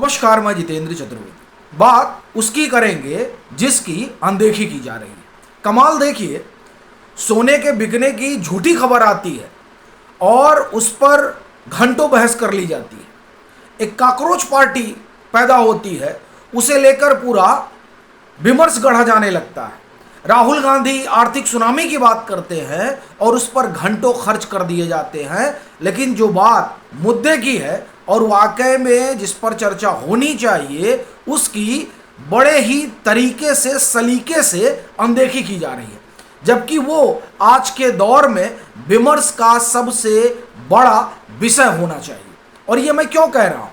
नमस्कार, मैं जितेंद्र चतुर्वेदी। बात उसकी करेंगे जिसकी अनदेखी की जा रही है। कमाल देखिए, सोने के बिकने की झूठी खबर आती है और उस पर घंटों बहस कर ली जाती है। एक कॉकरोच पार्टी पैदा होती है, उसे लेकर पूरा विमर्श गढ़ा जाने लगता है। राहुल गांधी आर्थिक सुनामी की बात करते हैं और उस पर घंटों खर्च कर दिए जाते हैं, लेकिन जो बात मुद्दे की है और वाकई में जिस पर चर्चा होनी चाहिए उसकी बड़े ही तरीके से सलीके से अनदेखी की जा रही है, जबकि वो आज के दौर में विमर्श का सबसे बड़ा विषय होना चाहिए। और ये मैं क्यों कह रहा हूँ?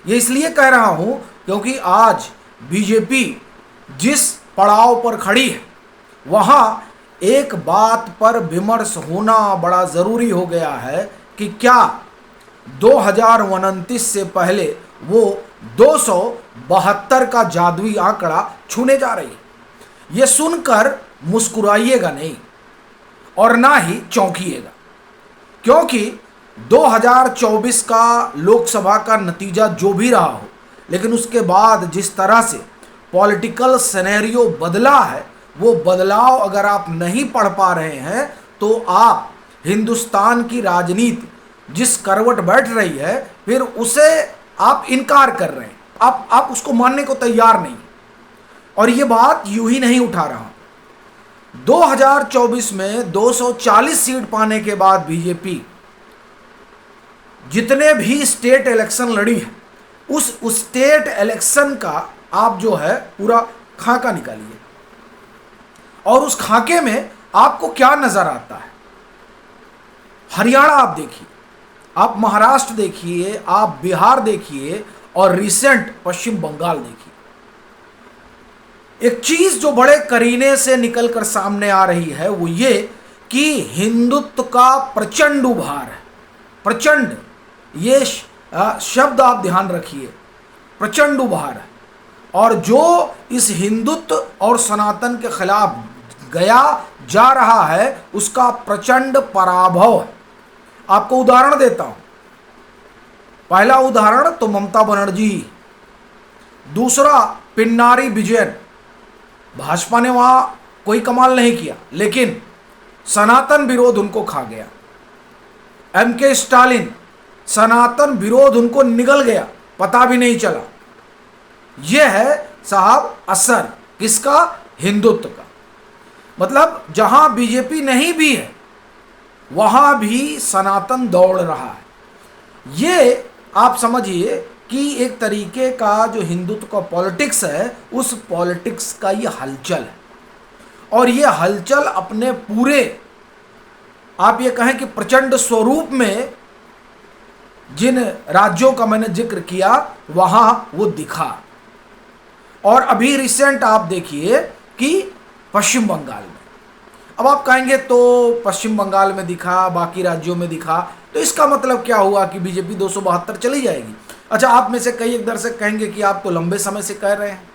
ये इसलिए कह रहा हूँ क्योंकि आज बीजेपी जिस पड़ाव पर खड़ी है वहाँ एक बात पर विमर्श होना बड़ा ज़रूरी हो गया है कि क्या 2029 से पहले वो 272 का जादुई आंकड़ा छूने जा रही है। ये सुनकर मुस्कुराइएगा नहीं और ना ही चौंकिएगा, क्योंकि 2024 का लोकसभा का नतीजा जो भी रहा हो, लेकिन उसके बाद जिस तरह से पॉलिटिकल सिनेरियो बदला है, वो बदलाव अगर आप नहीं पढ़ पा रहे हैं तो आप हिंदुस्तान की राजनीति जिस करवट बैठ रही है फिर उसे आप इनकार कर रहे हैं, आप उसको मानने को तैयार नहीं। और ये बात यूं ही नहीं उठा रहा। 2024 में 240 सीट पाने के बाद बीजेपी जितने भी स्टेट इलेक्शन लड़ी है उस स्टेट इलेक्शन का आप जो है पूरा खाका निकालिए और उस खाके में आपको क्या नजर आता है। हरियाणा आप देखिए, आप महाराष्ट्र देखिए, आप बिहार देखिए और रिसेंट पश्चिम बंगाल देखिए। एक चीज जो बड़े करीने से निकलकर सामने आ रही है वो ये कि हिंदुत्व का प्रचंड उभार है। प्रचंड, ये शब्द आप ध्यान रखिए, प्रचंड उभार है। और जो इस हिंदुत्व और सनातन के खिलाफ गया जा रहा है उसका प्रचंड पराभव है। आपको उदाहरण देता हूं। पहला उदाहरण तो ममता बनर्जी, दूसरा पिन्नारी विजयन। भाजपा ने वहां कोई कमाल नहीं किया, लेकिन सनातन विरोध उनको खा गया। एमके स्टालिन, सनातन विरोध उनको निगल गया, पता भी नहीं चला। यह है साहब असर किसका? हिंदुत्व का। मतलब जहां बीजेपी नहीं भी है वहां भी सनातन दौड़ रहा है। ये आप समझिए कि एक तरीके का जो हिंदुत्व का पॉलिटिक्स है उस पॉलिटिक्स का ये हलचल है। और ये हलचल अपने पूरे आप ये कहें कि प्रचंड स्वरूप में जिन राज्यों का मैंने जिक्र किया वहां वो दिखा। और अभी रिसेंट आप देखिए कि पश्चिम बंगाल में, अब आप कहेंगे तो पश्चिम बंगाल में दिखा, बाकी राज्यों में दिखा, तो इसका मतलब क्या हुआ कि बीजेपी 272 चली जाएगी? अच्छा, आप में से कई एक दर्शक कहेंगे कि आप तो लंबे समय से कह रहे हैं।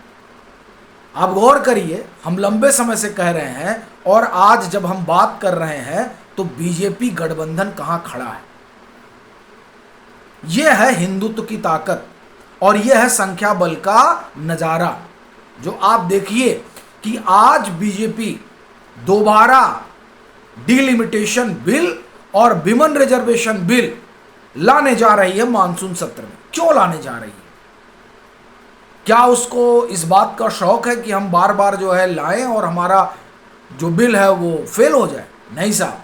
आप गौर करिए, हम लंबे समय से कह रहे हैं और आज जब हम बात कर रहे हैं तो बीजेपी गठबंधन कहां खड़ा है। यह है हिंदुत्व की ताकत और यह है संख्या बल का नजारा। जो आप देखिए कि आज बीजेपी दोबारा डिलिमिटेशन बिल और विमेन रिजर्वेशन बिल लाने जा रही है मानसून सत्र में। क्यों लाने जा रही है? क्या उसको इस बात का शौक है कि हम बार बार जो है लाएं और हमारा जो बिल है वो फेल हो जाए? नहीं साहब,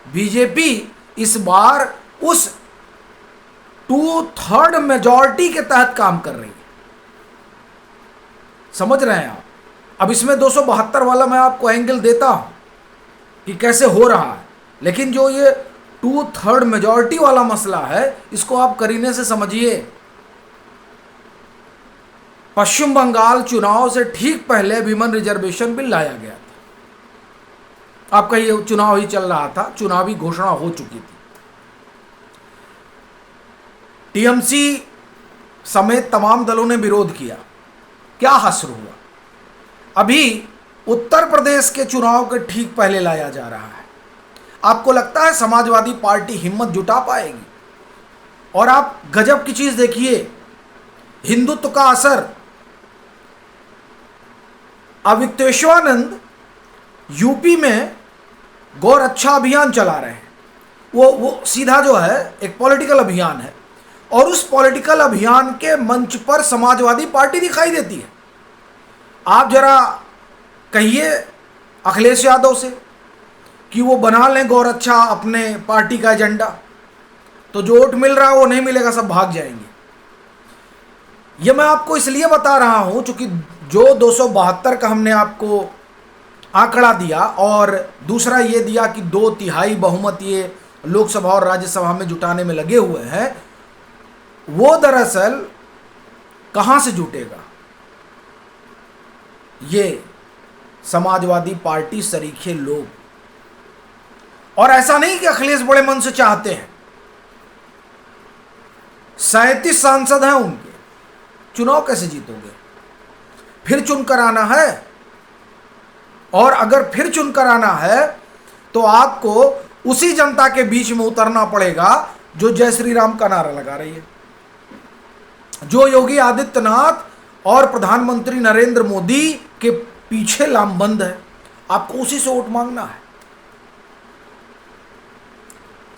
बीजेपी इस बार उस 2/3 मेजॉरिटी के तहत काम कर रही है। समझ रहे हैं आप? अब इसमें 272 वाला मैं आपको एंगल देता हूं कि कैसे हो रहा है, लेकिन जो ये 2/3 मेजॉरिटी वाला मसला है इसको आप करीने से समझिए। पश्चिम बंगाल चुनाव से ठीक पहले विमेन रिजर्वेशन बिल लाया गया था। आपका ये चुनाव ही चल रहा था, चुनावी घोषणा हो चुकी थी। टीएमसी समेत तमाम दलों ने विरोध किया। क्या हश्र हुआ? अभी उत्तर प्रदेश के चुनाव के ठीक पहले लाया जा रहा है। आपको लगता है समाजवादी पार्टी हिम्मत जुटा पाएगी? और आप गजब की चीज देखिए हिंदुत्व का असर। अविक्तेश्वरानंद यूपी में गौ रक्षा अभियान चला रहे हैं। वो सीधा जो है एक पॉलिटिकल अभियान है, और उस पॉलिटिकल अभियान के मंच पर समाजवादी पार्टी दिखाई देती है। आप जरा कहिए अखिलेश यादव से कि वो बना लें गौ रक्षा अपने पार्टी का एजेंडा, तो जो वोट मिल रहा है वो नहीं मिलेगा, सब भाग जाएंगे। ये मैं आपको इसलिए बता रहा हूं चूंकि जो 272 का हमने आपको आंकड़ा दिया, और दूसरा ये दिया कि 2/3 बहुमत ये लोकसभा और राज्यसभा में जुटाने में लगे हुए हैं, वो दरअसल कहां से जुटेगा? ये समाजवादी पार्टी सरीखे लोग। और ऐसा नहीं कि अखिलेश बड़े मन से चाहते हैं, 37 सांसद हैं उनके, चुनाव कैसे जीतोगे? फिर चुनकर आना है, और अगर फिर चुनकर आना है तो आपको उसी जनता के बीच में उतरना पड़ेगा जो जय श्री राम का नारा लगा रही है, जो योगी आदित्यनाथ और प्रधानमंत्री नरेंद्र मोदी के पीछे लामबंद है। आपको उसी से वोट मांगना है।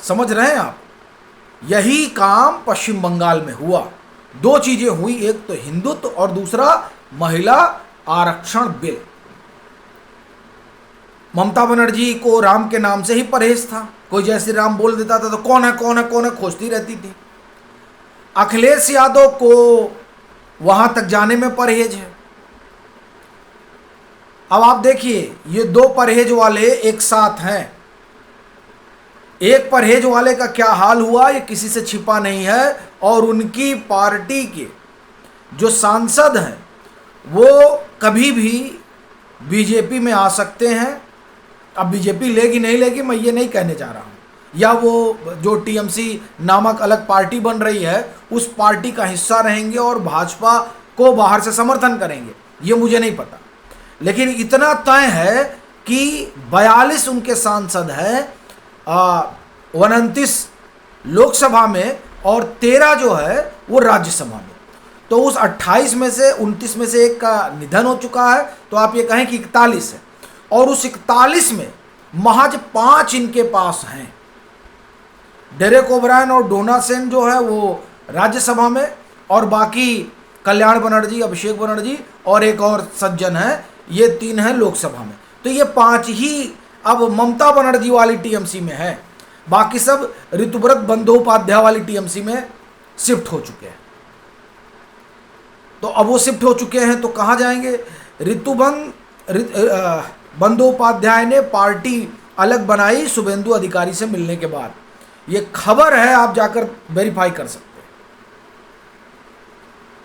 समझ रहे हैं आप? यही काम पश्चिम बंगाल में हुआ। 2 चीजें हुई, एक तो हिंदुत्व और दूसरा महिला आरक्षण बिल। ममता बनर्जी को राम के नाम से ही परहेज था, कोई जय श्री राम बोल देता था तो कौन है कौन है कौन है खोजती रहती थी। अखिलेश यादव को वहां तक जाने में परहेज है। अब आप देखिए, ये 2 परहेज वाले एक साथ हैं। एक परहेज वाले का क्या हाल हुआ ये किसी से छिपा नहीं है, और उनकी पार्टी के जो सांसद हैं वो कभी भी बीजेपी में आ सकते हैं। अब बीजेपी लेगी नहीं लेगी मैं ये नहीं कहने जा रहा हूँ, या वो जो टीएमसी नामक अलग पार्टी बन रही है उस पार्टी का हिस्सा रहेंगे और भाजपा को बाहर से समर्थन करेंगे, ये मुझे नहीं पता। लेकिन इतना तय है कि 42 उनके सांसद हैं 29 लोकसभा में और 13 जो है वो राज्यसभा में। तो उस 28 में से 29 में से एक का निधन हो चुका है, तो आप ये कहें कि 41 है, और उस 41 में महज 5 इनके पास हैं। डेरेक ओब्रायन और डोना सेन जो है वो राज्यसभा में, और बाकी कल्याण बनर्जी, अभिषेक बनर्जी और एक और सज्जन है, ये 3 हैं लोकसभा में। तो ये 5 ही अब ममता बनर्जी वाली टीएमसी में है, बाकी सब ऋतुव्रत बंदोपाध्याय वाली टीएमसी में शिफ्ट हो चुके हैं। तो अब वो शिफ्ट हो चुके हैं तो कहाँ जाएंगे? बंदोपाध्याय ने पार्टी अलग बनाई शुभेंदु अधिकारी से मिलने के बाद। ये खबर है, आप जाकर वेरीफाई कर सकते हैं।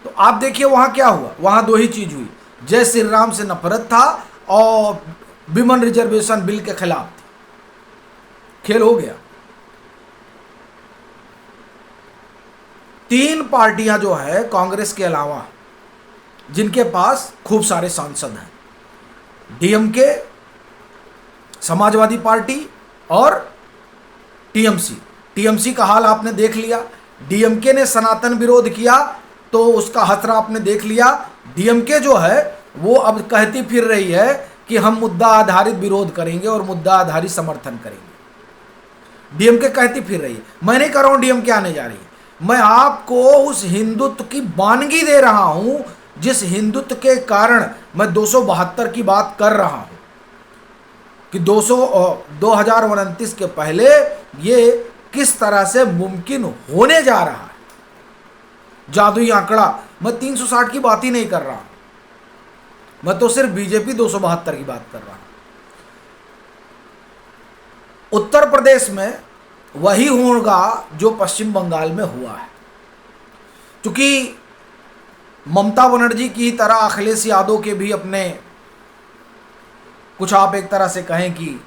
तो आप देखिए वहां क्या हुआ। वहां 2 ही चीज हुई, जय श्री राम से नफरत था और विमेन रिजर्वेशन बिल के खिलाफ थी। खेल हो गया। 3 पार्टियां जो है कांग्रेस के अलावा जिनके पास खूब सारे सांसद हैं, डीएमके, समाजवादी पार्टी और टीएमसी का हाल आपने देख लिया। डीएमके ने सनातन विरोध किया तो उसका खतरा आपने देख लिया। डीएमके जो है वो अब कहती फिर रही है कि हम मुद्दा आधारित विरोध करेंगे और मुद्दा आधारित समर्थन करेंगे। डीएमके कहती फिर रही है। मैं नहीं कह रहा हूं डीएमके आने जा रही है, मैं आपको उस हिंदुत्व की वानगी दे रहा हूं जिस हिंदुत्व के कारण मैं 272 की बात कर रहा हूं कि 2029 के पहले ये किस तरह से मुमकिन होने जा रहा है। जादुई आंकड़ा, मैं 360 की बात ही नहीं कर रहा, मैं तो सिर्फ बीजेपी 272 की बात कर रहा हूं। उत्तर प्रदेश में वही होगा जो पश्चिम बंगाल में हुआ है। क्योंकि ममता बनर्जी की तरह अखिलेश यादव के भी अपने कुछ आप एक तरह से कहें कि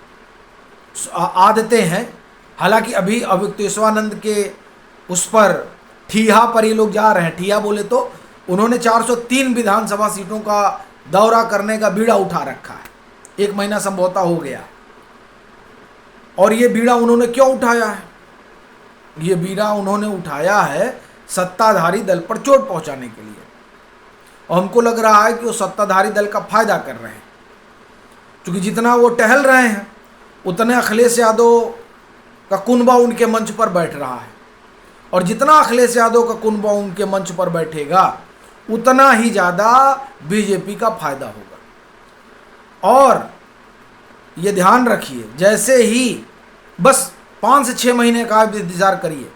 आदतें हैं। हालांकि अभी अविक्तेश्वरानंद के उस पर ठिया पर ये लोग जा रहे हैं। ठिया बोले तो उन्होंने 403 विधानसभा सीटों का दौरा करने का बीड़ा उठा रखा है। 1 महीना संभवतः हो गया। और ये बीड़ा उन्होंने क्यों उठाया है? ये बीड़ा उन्होंने उठाया है सत्ताधारी दल पर चोट पहुंचाने के लिए। और हमको लग रहा है कि वो सत्ताधारी दल का फायदा कर रहे हैं, क्योंकि जितना वो टहल रहे हैं उतने अखिलेश यादव का कुनबा उनके मंच पर बैठ रहा है, और जितना अखिलेश यादव का कुनबा उनके मंच पर बैठेगा उतना ही ज़्यादा बीजेपी का फायदा होगा। और ये ध्यान रखिए, जैसे ही बस 5 से 6 महीने का इंतजार करिए,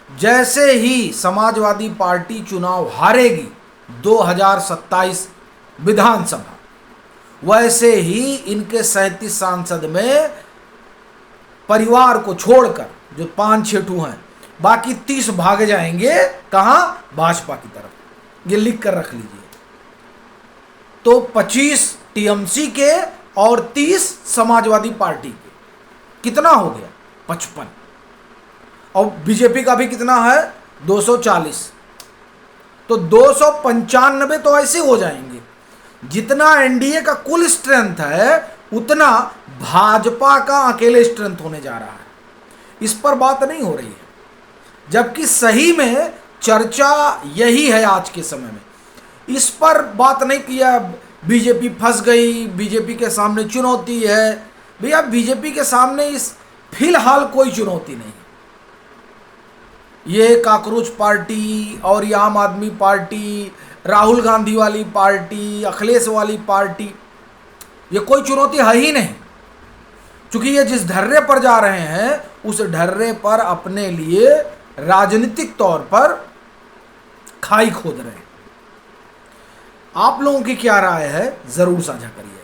जैसे ही समाजवादी पार्टी चुनाव हारेगी 2027 विधानसभा, वैसे ही इनके 37 सांसद में परिवार को छोड़कर जो 5-6 ठू हैं, बाकी 30 भाग जाएंगे कहाँ? भाजपा की तरफ। ये लिख कर रख लीजिए। तो 25 टीएमसी के और 30 समाजवादी पार्टी के, कितना हो गया? 55। और बीजेपी का भी कितना है? 240। तो 295 तो ऐसे हो जाएंगे। जितना एनडीए का कुल स्ट्रेंथ है उतना भाजपा का अकेले स्ट्रेंथ होने जा रहा है। इस पर बात नहीं हो रही है, जबकि सही में चर्चा यही है आज के समय में। इस पर बात नहीं किया, बीजेपी फंस गई, बीजेपी के सामने चुनौती है। भैया बीजेपी के सामने इस फिलहाल कोई चुनौती नहीं। ये काकरोच पार्टी और ये आम आदमी पार्टी, राहुल गांधी वाली पार्टी, अखिलेश वाली पार्टी, ये कोई चुनौती है ही नहीं, क्योंकि ये जिस ढर्रे पर जा रहे हैं उस ढर्रे पर अपने लिए राजनीतिक तौर पर खाई खोद रहे हैं। आप लोगों की क्या राय है, जरूर साझा करिए।